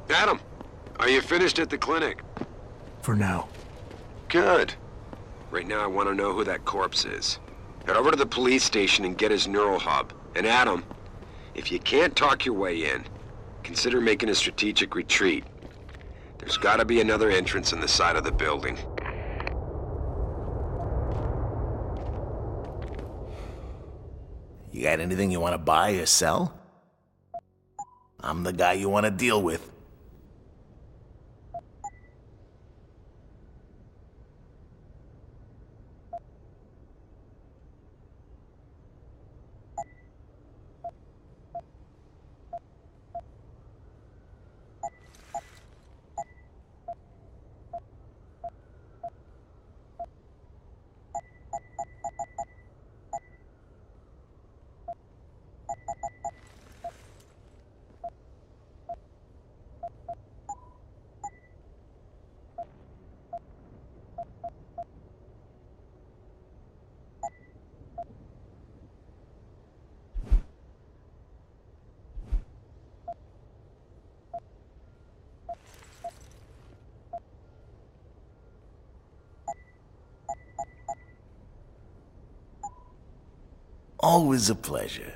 Adam, are you finished at the clinic? For now. Good. Right now I want to know who that corpse is. Head over to the police station and get his neural hub. And Adam, if you can't talk your way in, consider making a strategic retreat. There's gotta be another entrance in the side of the building. You got anything you want to buy or sell? I'm the guy you want to deal with. Always a pleasure.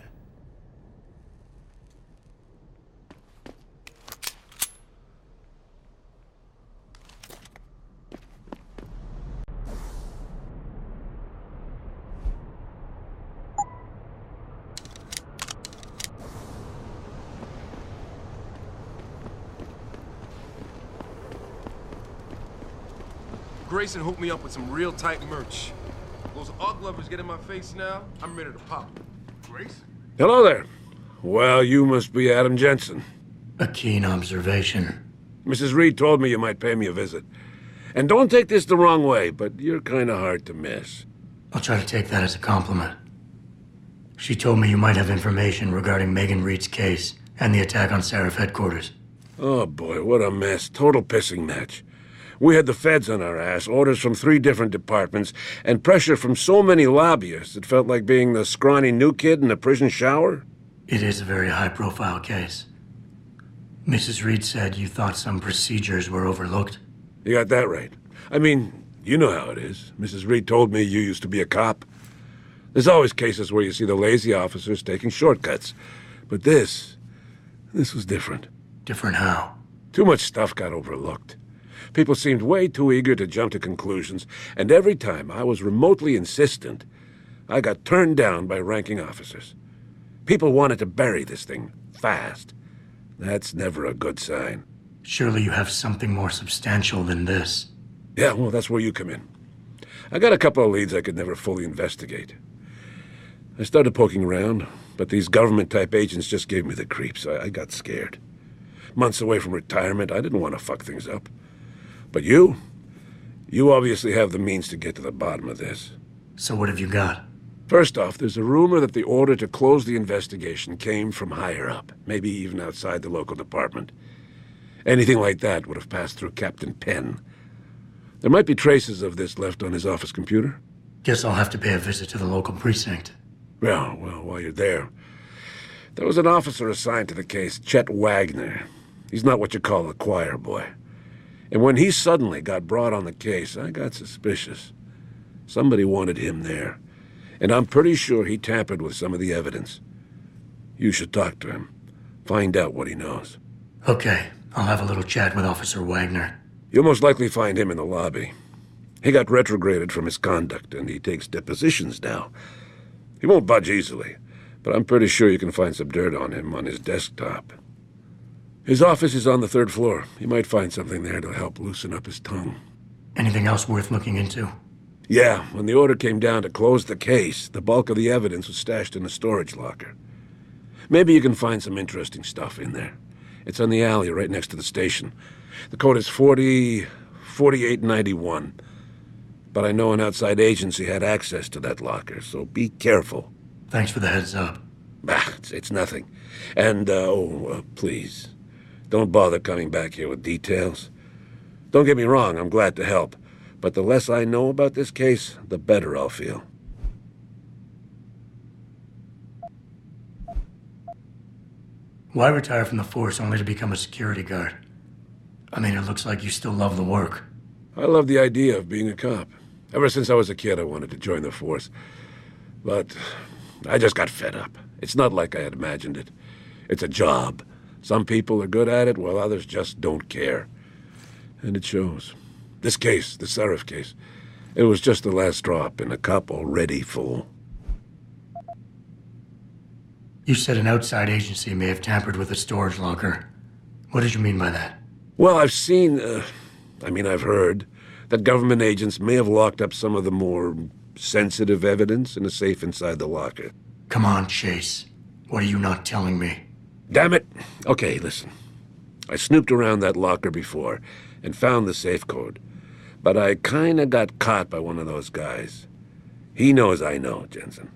Grayson hooked me up with some real tight merch. Those art lovers get in my face now, I'm ready to pop. Grayson? Hello there. Well, you must be Adam Jensen. A keen observation. Mrs. Reed told me you might pay me a visit. And don't take this the wrong way, but you're kind of hard to miss. I'll try to take that as a compliment. She told me you might have information regarding Megan Reed's case and the attack on Seraph headquarters. Oh boy, what a mess. Total pissing match. We had the feds on our ass, orders from 3 different departments, and pressure from so many lobbyists it felt like being the scrawny new kid in a prison shower. It is a very high-profile case. Mrs. Reed said you thought some procedures were overlooked. You got that right. I mean, you know how it is. Mrs. Reed told me you used to be a cop. There's always cases where you see the lazy officers taking shortcuts. But this was different. Different how? Too much stuff got overlooked. People seemed way too eager to jump to conclusions, and every time I was remotely insistent, I got turned down by ranking officers. People wanted to bury this thing fast. That's never a good sign. Surely you have something more substantial than this. Yeah, well, that's where you come in. I got a couple of leads I could never fully investigate. I started poking around, but these government-type agents just gave me the creeps. I got scared. Months away from retirement, I didn't want to fuck things up. But you obviously have the means to get to the bottom of this. So what have you got? First off, there's a rumor that the order to close the investigation came from higher up, maybe even outside the local department. Anything like that would have passed through Captain Penn. There might be traces of this left on his office computer. Guess I'll have to pay a visit to the local precinct. Well, while you're there, there was an officer assigned to the case, Chet Wagner. He's not what you call a choir boy. And when he suddenly got brought on the case, I got suspicious. Somebody wanted him there. And I'm pretty sure he tampered with some of the evidence. You should talk to him. Find out what he knows. Okay, I'll have a little chat with Officer Wagner. You'll most likely find him in the lobby. He got retrograded from his conduct, and he takes depositions now. He won't budge easily, but I'm pretty sure you can find some dirt on him on his desktop. His office is on the 3rd floor. You might find something there to help loosen up his tongue. Anything else worth looking into? Yeah, when the order came down to close the case, the bulk of the evidence was stashed in a storage locker. Maybe you can find some interesting stuff in there. It's on the alley right next to the station. The code is 4891. But I know an outside agency had access to that locker, so be careful. Thanks for the heads up. It's nothing. And, please, don't bother coming back here with details. Don't get me wrong, I'm glad to help. But the less I know about this case, the better I'll feel. Why retire from the force only to become a security guard? I mean, it looks like you still love the work. I love the idea of being a cop. Ever since I was a kid, I wanted to join the force. But I just got fed up. It's not like I had imagined it. It's a job. Some people are good at it, while others just don't care. And it shows. This case, the Seraph case, it was just the last drop in a cup already full. You said an outside agency may have tampered with a storage locker. What did you mean by that? Well, I've seen, I've heard that government agents may have locked up some of the more sensitive evidence in a safe inside the locker. Come on, Chase. What are you not telling me? Damn it! Okay, listen. I snooped around that locker before and found the safe code. But I kinda got caught by one of those guys. He knows I know, Jensen.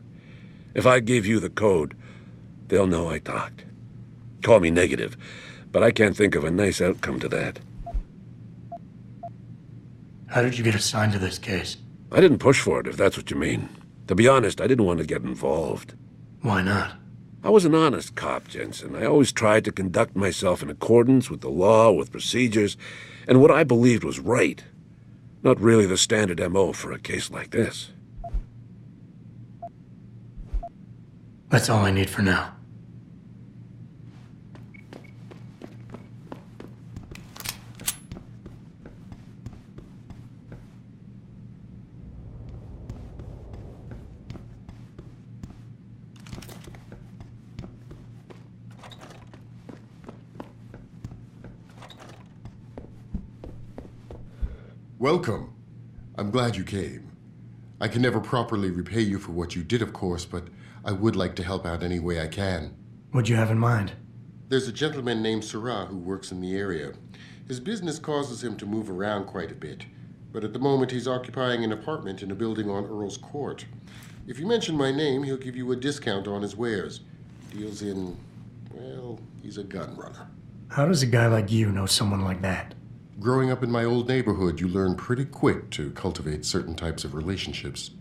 If I give you the code, they'll know I talked. Call me negative, but I can't think of a nice outcome to that. How did you get assigned to this case? I didn't push for it, if that's what you mean. To be honest, I didn't want to get involved. Why not? I was an honest cop, Jensen. I always tried to conduct myself in accordance with the law, with procedures, and what I believed was right. Not really the standard MO for a case like this. That's all I need for now. Welcome. I'm glad you came. I can never properly repay you for what you did, of course, but I would like to help out any way I can. What'd you have in mind? There's a gentleman named Sarah who works in the area. His business causes him to move around quite a bit, but at the moment he's occupying an apartment in a building on Earl's Court. If you mention my name, he'll give you a discount on his wares. Deals in, well, he's a gun runner. How does a guy like you know someone like that? Growing up in my old neighborhood, you learn pretty quick to cultivate certain types of relationships.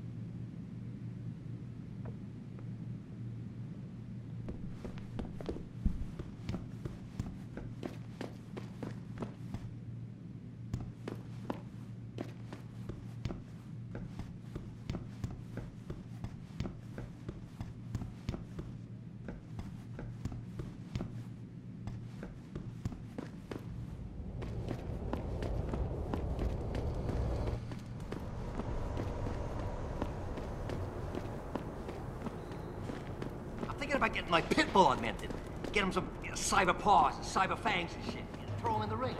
Thinking about getting my pit bull augmented. Get him some cyber paws and cyber fangs and shit. Throw him in the ring.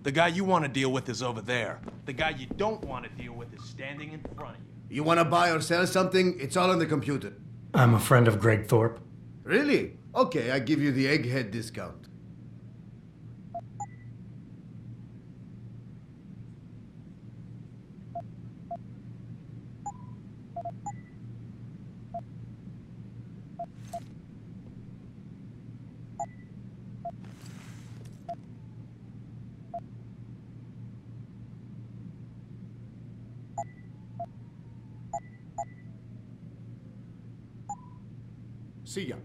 The guy you want to deal with is over there. The guy you don't want to deal with is standing in front of you. You want to buy or sell something? It's all on the computer. I'm a friend of Greg Thorpe. Really? Okay, I give you the egghead discount. See ya.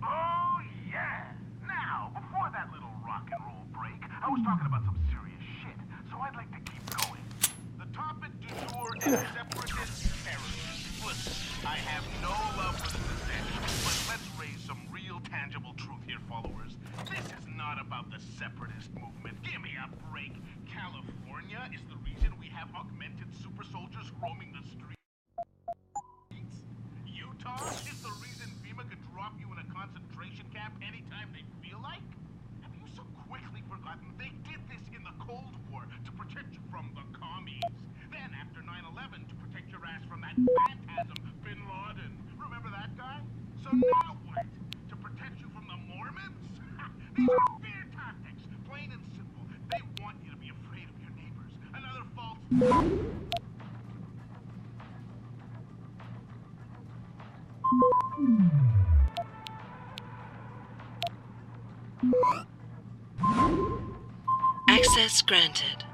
Oh, yeah. Now, before that little rock and roll break, I was talking about some serious shit, so I'd like to keep going. The topic du jour is separatist terrorism. Listen, I have no love for the secession, but let's raise some real tangible truth here, followers. This is not about the separatist movement. Give me a break. California is the reason we have augmented super soldiers roaming the streets. Utah is the reason FEMA could drop you in a concentration camp anytime they feel like? Have you so quickly forgotten they did this in the Cold War to protect you from the commies? Then after 9/11 to protect your ass from that phantasm, Bin Laden. Remember that guy? So now what? To protect you from the Mormons? These are fear tactics, plain and simple. They want you to be afraid of your neighbors. Another false... Access granted.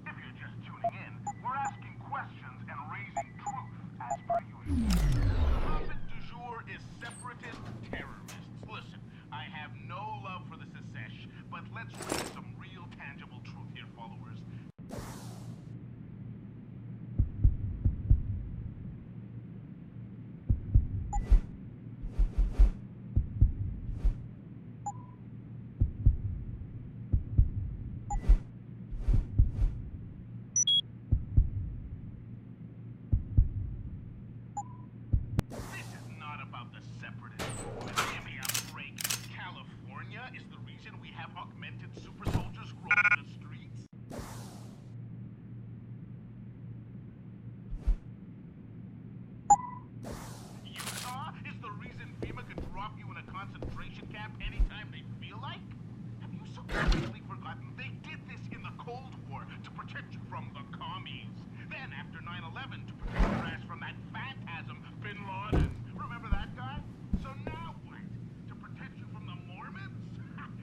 If you're just tuning in, we're asking questions and raising truth, as per usual. The topic du jour is separatist terrorists. Listen, I have no love for the secession, but let's raise some real tangible truth here, followers. This is not about the separatists. Give me a break. California is the reason we have augmented super soldiers roaming the streets. Utah is the reason FEMA could drop you in a concentration camp anytime they feel like? Have you so completely forgotten they did this in the Cold War to protect you from the commies? Then after 9/11 to protect your ass from that phantasm, Bin Laden. Remember that guy? So now what? To protect you from the Mormons?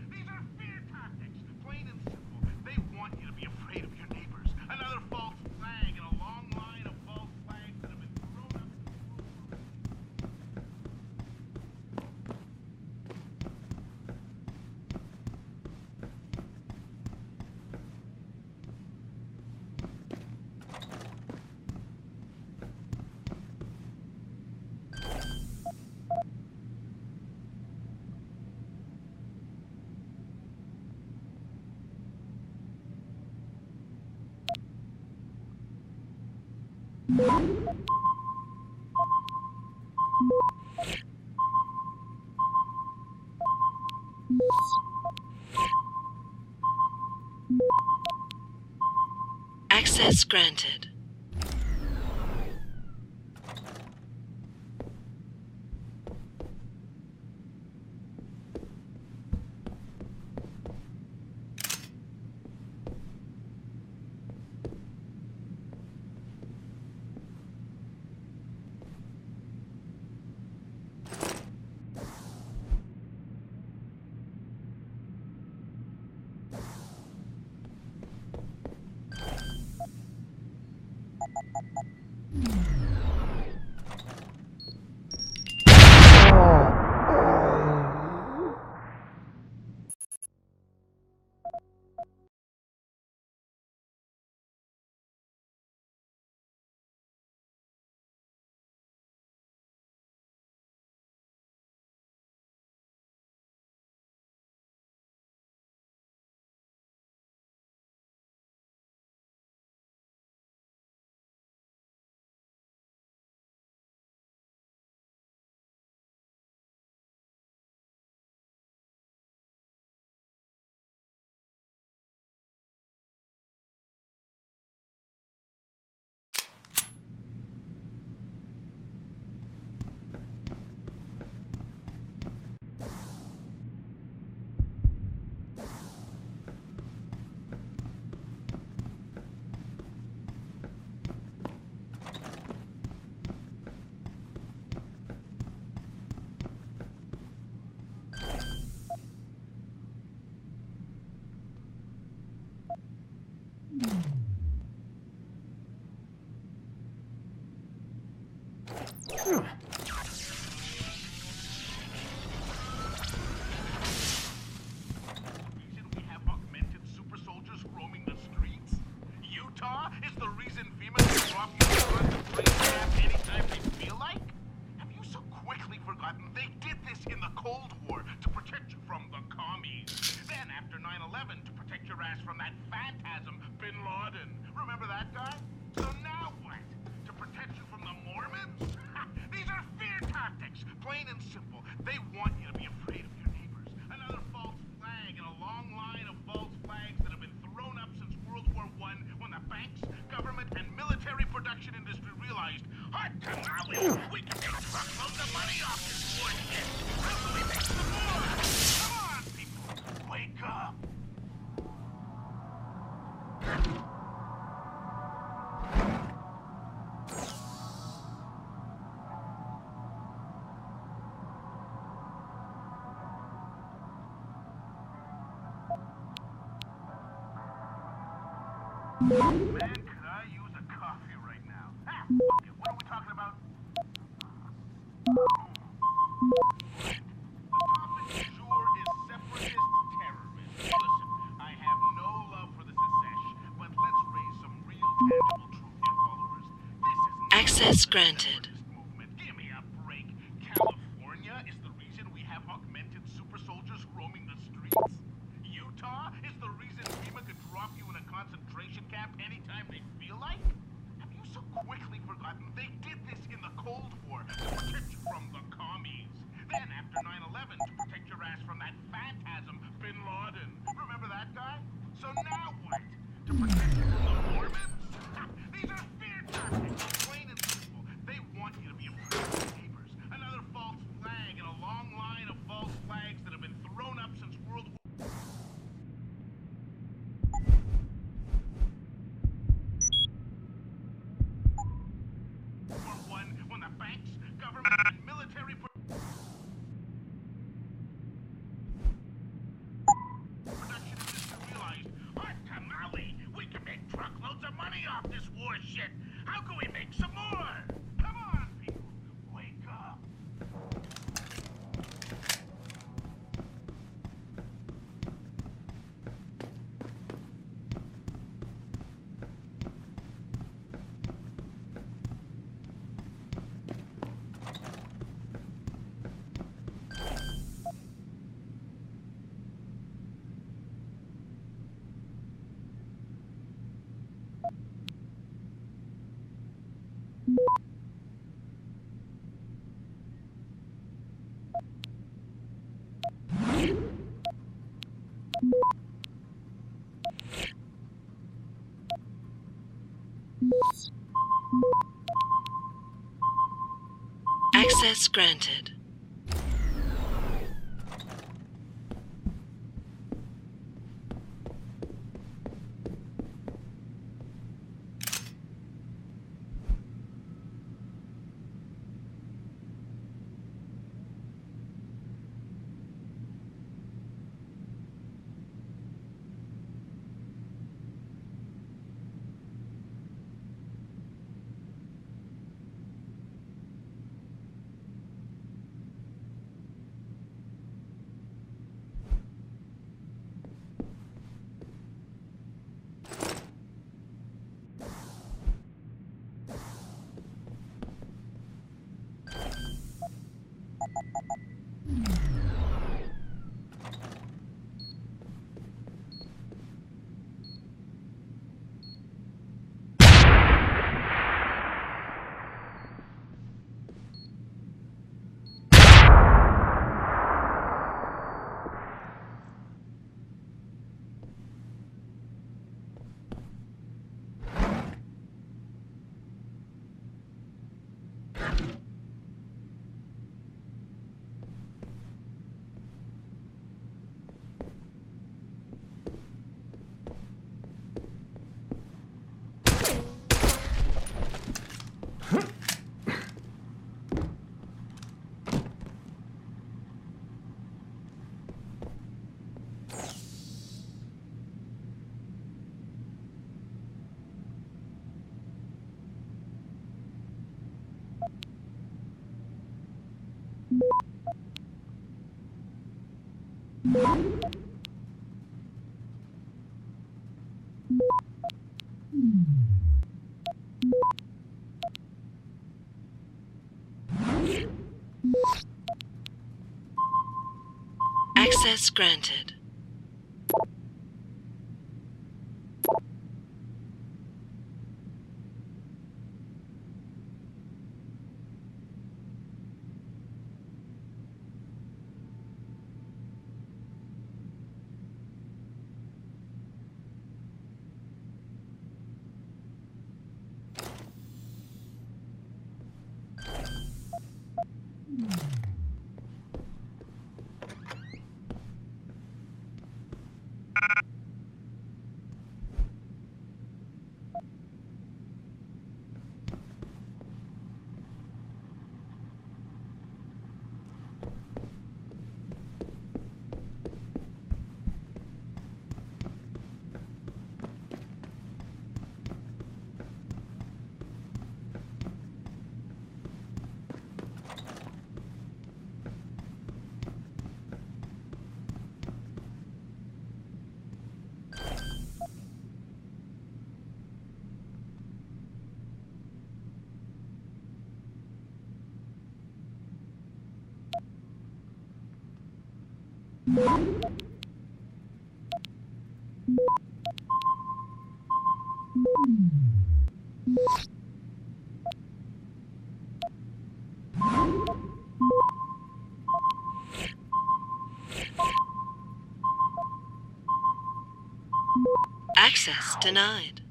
These are fear tactics, plain and simple. They want you to be afraid of your neighbors. Another false flag in a long line of false flags that have been thrown up. Access granted. Utah is the reason FEMA can drop you in a concentration camp anytime they feel like? Have you so quickly forgotten they did this in the Cold War to protect you from the commies? Then after 9/11 to protect your ass from that phantasm, Bin Laden. Remember that guy? So now what? To protect you from the Mormons? These are fear tactics, plain and simple. They want you to be afraid of your neighbors. Another false flag in a long line of false flags that have been thrown up since World War I when the banks, government, and military production industry realized, hot tamale, we can make truckloads of money off this war shit. How can we make some more? Come on, people, wake up. Man, could I use a coffee right now? Ah, okay, what are we talking about? The topic du jour is separatist terrorism. Listen, I have no love for the Sesesh, but let's raise some real tangible truth here, followers. This is not Access a granted. separatist movement. Give me a break. California is the reason we have augmented super soldiers roaming the streets. Utah is the reason FEMA could drop you in a concentration camp anytime they feel like? Have you so quickly forgotten they did this in the Cold War to protect you from the commies? Then after 9/11 to protect your ass from that phantasm, Bin Laden. Remember that guy? So now what? To protect you from the Mormons? These are fear tactics, plain and simple. They want you to be afraid of your neighbors. Another false flag in a long line of false flags that have been thrown up since World War I when the banks, government, and military production industry realized, hot tamale, we can make truckloads of money off this war shit. How can we make some more? Come on, people, wake up. Access granted. Access granted. Access denied.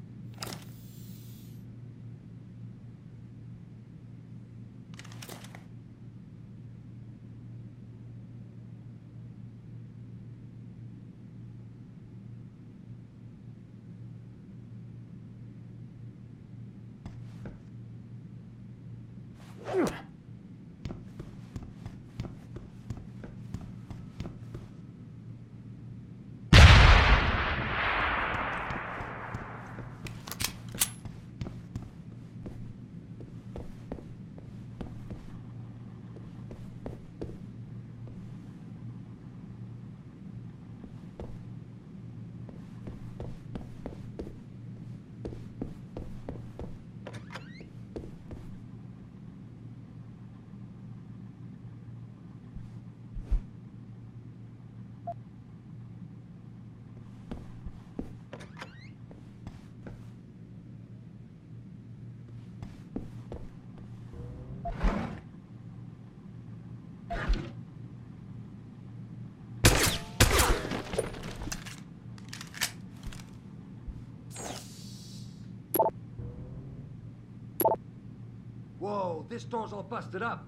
Whoa, this door's all busted up.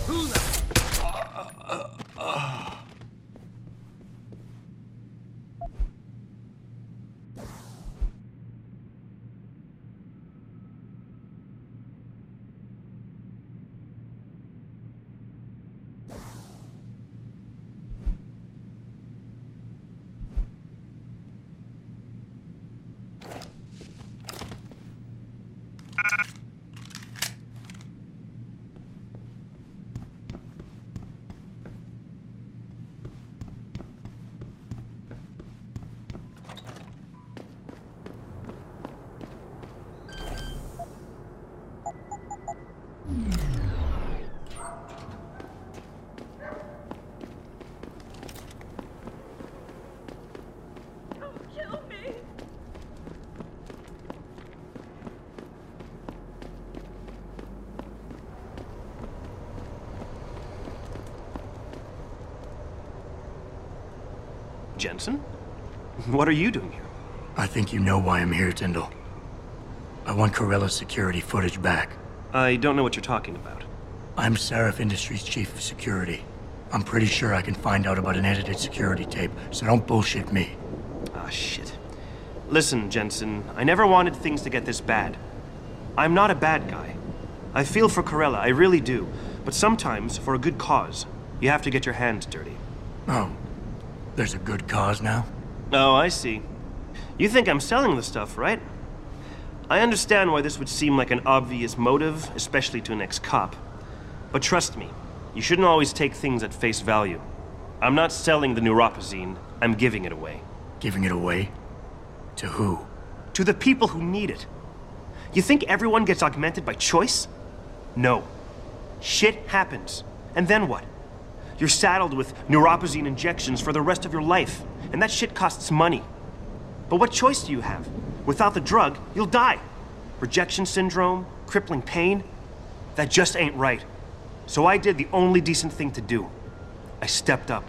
Who the... Jensen? What are you doing here? I think you know why I'm here, Tyndall. I want Corella's security footage back. I don't know what you're talking about. I'm Seraph Industries' chief of security. I'm pretty sure I can find out about an edited security tape, so don't bullshit me. Ah, shit. Listen, Jensen, I never wanted things to get this bad. I'm not a bad guy. I feel for Corella, I really do. But sometimes, for a good cause, you have to get your hands dirty. Oh. There's a good cause now? Oh, I see. You think I'm selling the stuff, right? I understand why this would seem like an obvious motive, especially to an ex-cop. But trust me, You shouldn't always take things at face value. I'm not selling the neuropazine, I'm giving it away. Giving it away? To who? To the people who need it. You think everyone gets augmented by choice? No. Shit happens. And then what? You're saddled with neuropazine injections for the rest of your life, and that shit costs money. But what choice do you have? Without the drug, you'll die. Rejection syndrome, crippling pain. That just ain't right. So I did the only decent thing to do. I stepped up.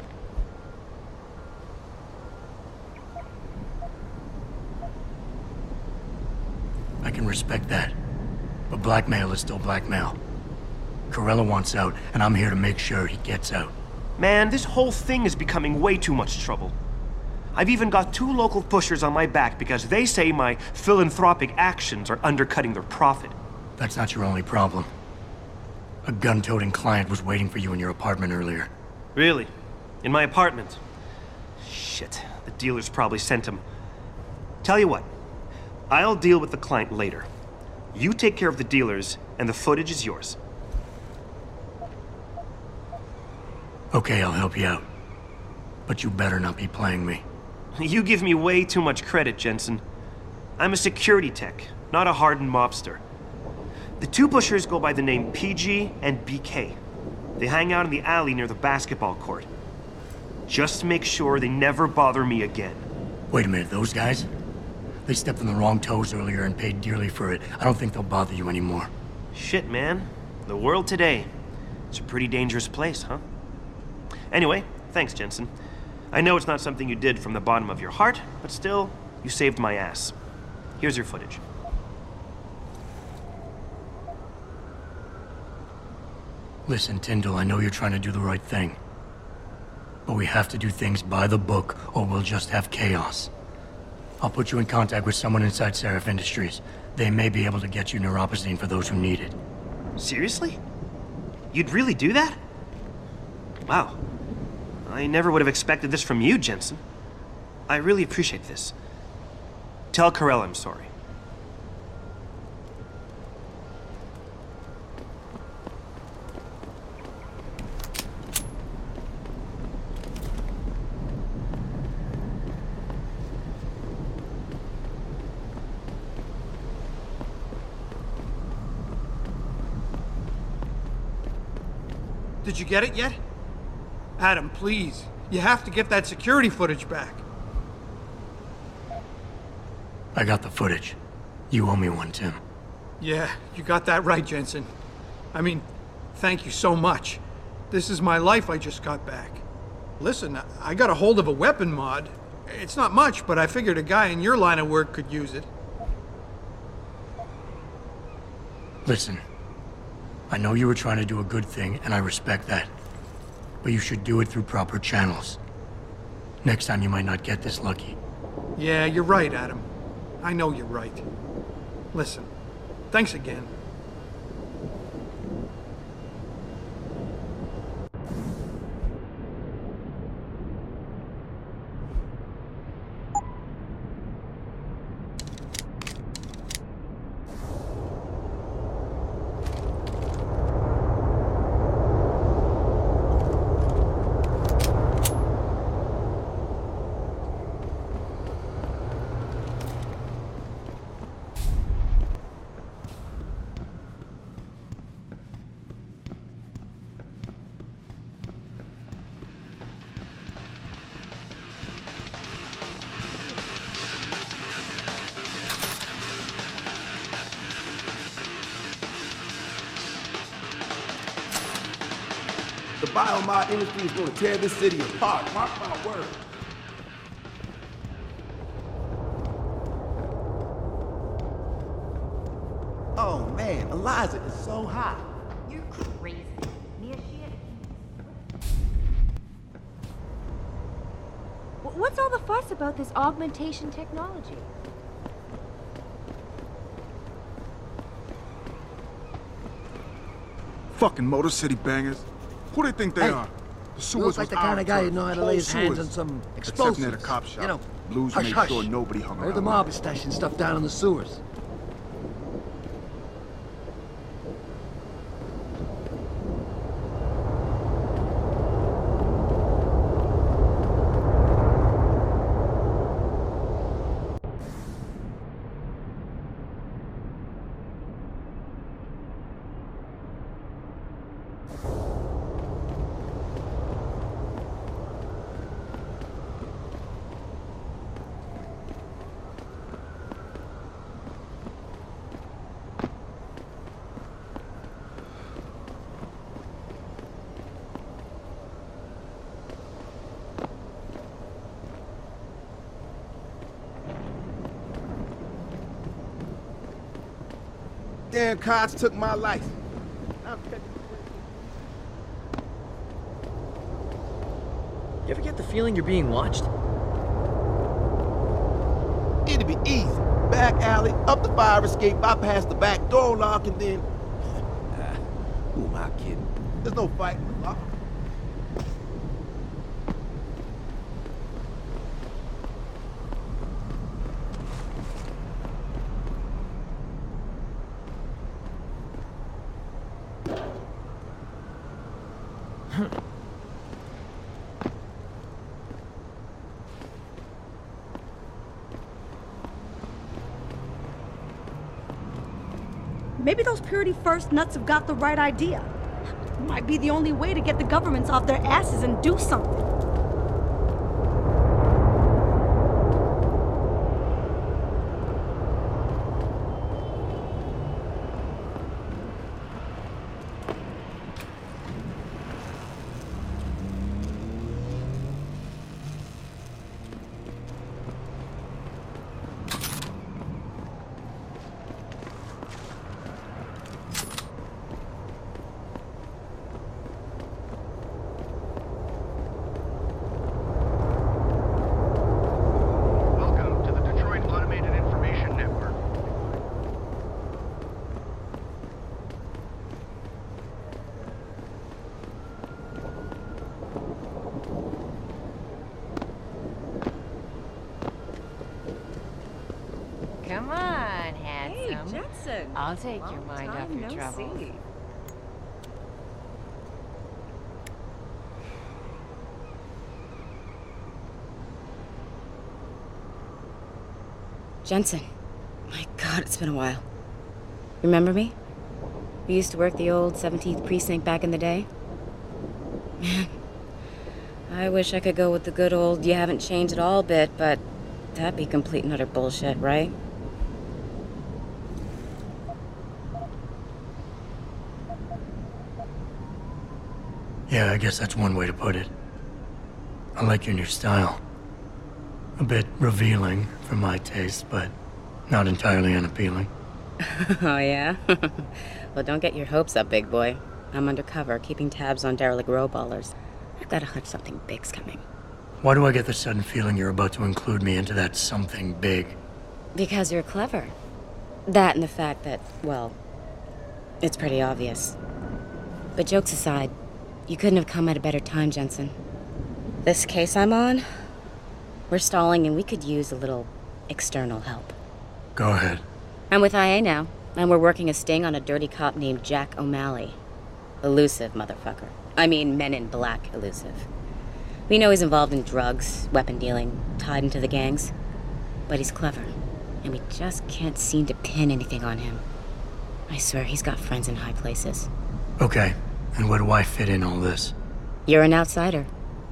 I can respect that. But blackmail is still blackmail. Corella wants out, and I'm here to make sure he gets out. Man, this whole thing is becoming way too much trouble. I've even got 2 local pushers on my back because they say my philanthropic actions are undercutting their profit. That's not your only problem. A gun-toting client was waiting for you in your apartment earlier. Really? In my apartment? Shit, the dealers probably sent him. Tell you what, I'll deal with the client later. You take care of the dealers, and the footage is yours. Okay, I'll help you out. But you better not be playing me. You give me way too much credit, Jensen. I'm a security tech, not a hardened mobster. The 2 pushers go by the name PG and BK. They hang out in the alley near the basketball court. Just make sure they never bother me again. Wait a minute, those guys? They stepped on the wrong toes earlier and paid dearly for it. I don't think they'll bother you anymore. Shit, man. The world today. It's a pretty dangerous place, huh? Anyway, thanks, Jensen. I know it's not something you did from the bottom of your heart, but still, you saved my ass. Here's your footage. Listen, Tyndall, I know you're trying to do the right thing. But we have to do things by the book, or we'll just have chaos. I'll put you in contact with someone inside Seraph Industries. They may be able to get you neuropazine for those who need it. Seriously? You'd really do that? Wow. I never would have expected this from you, Jensen. I really appreciate this. Tell Corella I'm sorry. Did you get it yet? Adam, please. You have to get that security footage back. I got the footage. You owe me one, Tim. Yeah, you got that right, Jensen. I mean, thank you so much. This is my life I just got back. Listen, I got a hold of a weapon mod. It's not much, but I figured a guy in your line of work could use it. Listen, I know you were trying to do a good thing, and I respect that. But you should do it through proper channels. Next time you might not get this lucky. Yeah, you're right, Adam. I know you're right. Listen, thanks again. The biomod industry is going to tear this city apart. Mark my word. Oh man, Eliza is so hot. You're crazy. Near shit. What's all the fuss about this augmentation technology? Fucking Motor City bangers. Who they think they are? The sewers looks like the kind of guy who know how to lay his hands on some explosives. Except near the cop shop. You know, Blues hush, made hush. sure nobody hung Heard around. the mob is stashing stuff down in the sewers. Damn cops took my life. You ever get the feeling you're being watched? It'd be easy. Back alley, up the fire escape, bypass the back door lock, and then... who am I kidding? There's no fighting the lock. Maybe those Purity First nuts have got the right idea. Might be the only way to get the governments off their asses and do something. Come on, handsome. Hey, Jetson. I'll take your mind off your troubles. Jensen. My God, it's been a while. Remember me? We used to work the old 17th precinct back in the day. Man, I wish I could go with the good old you haven't changed at all bit, but that'd be complete and utter bullshit, right? Yeah, I guess that's one way to put it. I like your new style. A bit revealing for my taste, but not entirely unappealing. Oh, yeah? Well, don't get your hopes up, big boy. I'm undercover, keeping tabs on derelict row-ballers. I've got a hunch something big's coming. Why do I get the sudden feeling you're about to include me into that something big? Because you're clever. That and the fact that, well, it's pretty obvious. But jokes aside, you couldn't have come at a better time, Jensen. This case I'm on, we're stalling and we could use a little external help. Go ahead. I'm with IA now, and we're working a sting on a dirty cop named Jack O'Malley. Elusive motherfucker. I mean, Men in Black elusive. We know he's involved in drugs, weapon dealing, tied into the gangs. But he's clever, and we just can't seem to pin anything on him. I swear he's got friends in high places. Okay, and where do I fit in all this? You're an outsider.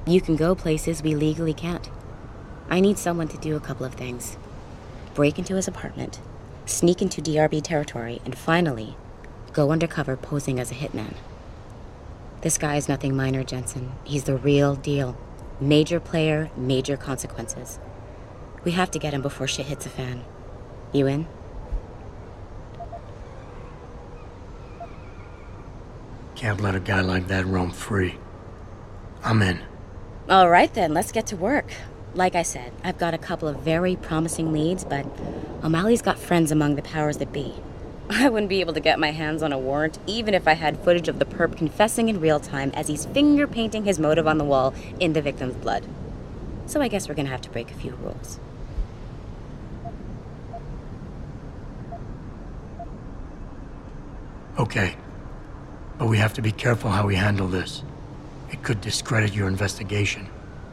You can go places we legally can't. I need someone to do a couple of things. Break into his apartment, sneak into DRB territory, and finally, go undercover posing as a hitman. This guy is nothing minor, Jensen. He's the real deal. Major player, major consequences. We have to get him before shit hits the fan. You in? Can't let a guy like that roam free. I'm in. All right then, let's get to work. Like I said, I've got a couple of very promising leads, but O'Malley's got friends among the powers that be. I wouldn't be able to get my hands on a warrant, even if I had footage of the perp confessing in real time as he's finger painting his motive on the wall in the victim's blood. So I guess we're gonna have to break a few rules. Okay. But we have to be careful how we handle this. It could discredit your investigation.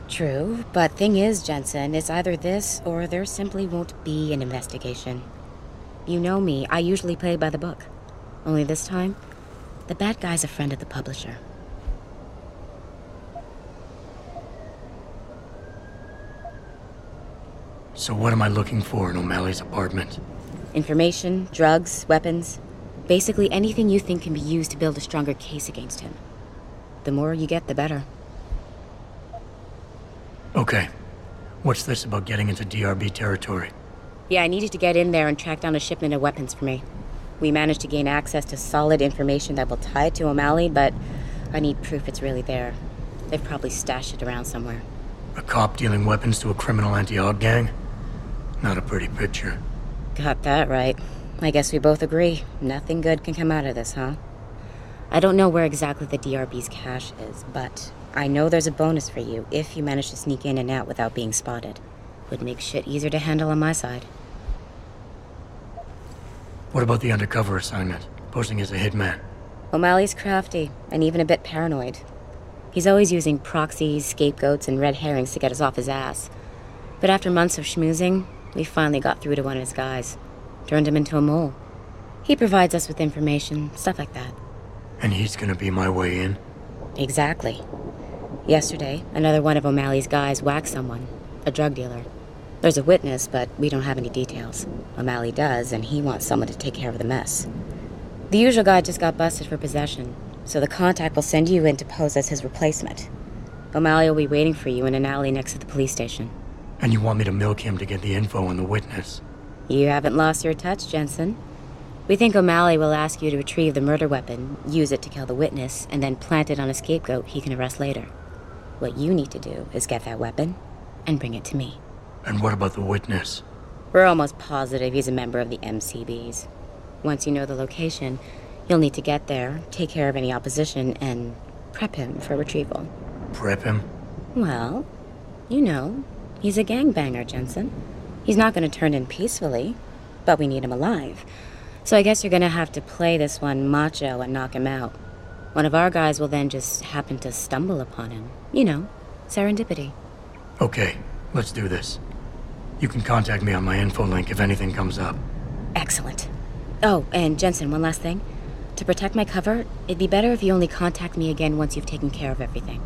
True, but thing is, Jensen, it's either this or there simply won't be an investigation. You know me, I usually play by the book. Only this time, The bad guy's a friend of the publisher. So what am I looking for in O'Malley's apartment? Information, drugs, weapons. Basically anything you think can be used to build a stronger case against him. The more you get, the better. Okay. What's this about getting into DRB territory? Yeah, I needed to get in there and track down a shipment of weapons for me. We managed to gain access to solid information that will tie it to O'Malley, but I need proof it's really there. They've probably stashed it around somewhere. A cop dealing weapons to a criminal anti-Aug gang? Not a pretty picture. Got that right. I guess we both agree. Nothing good can come out of this, huh? I don't know where exactly the DRB's cache is, but I know there's a bonus for you if you manage to sneak in and out without being spotted. Would make shit easier to handle on my side. What about the undercover assignment? Posing as a hitman? O'Malley's crafty, and even a bit paranoid. He's always using proxies, scapegoats, and red herrings to get us off his ass. But after months of schmoozing, we finally got through to one of his guys. Turned him into a mole. He provides us with information, stuff like that. And he's gonna be my way in? Exactly. Yesterday, another one of O'Malley's guys whacked someone, a drug dealer. There's a witness, but we don't have any details. O'Malley does, and he wants someone to take care of the mess. The usual guy just got busted for possession, so the contact will send you in to pose as his replacement. O'Malley will be waiting for you in an alley next to the police station. And you want me to milk him to get the info on the witness? You haven't lost your touch, Jensen. We think O'Malley will ask you to retrieve the murder weapon, use it to kill the witness, and then plant it on a scapegoat he can arrest later. What you need to do is get that weapon and bring it to me. And what about the witness? We're almost positive he's a member of the MCBs. Once you know the location, you'll need to get there, take care of any opposition, and prep him for retrieval. Prep him? Well, you know, he's a gangbanger, Jensen. He's not going to turn in peacefully, but we need him alive. So I guess you're going to have to play this one macho and knock him out. One of our guys will then just happen to stumble upon him. You know, serendipity. Okay, let's do this. You can contact me on my info link if anything comes up. Excellent. Oh, and Jensen, one last thing. To protect my cover, it'd be better if you only contact me again once you've taken care of everything.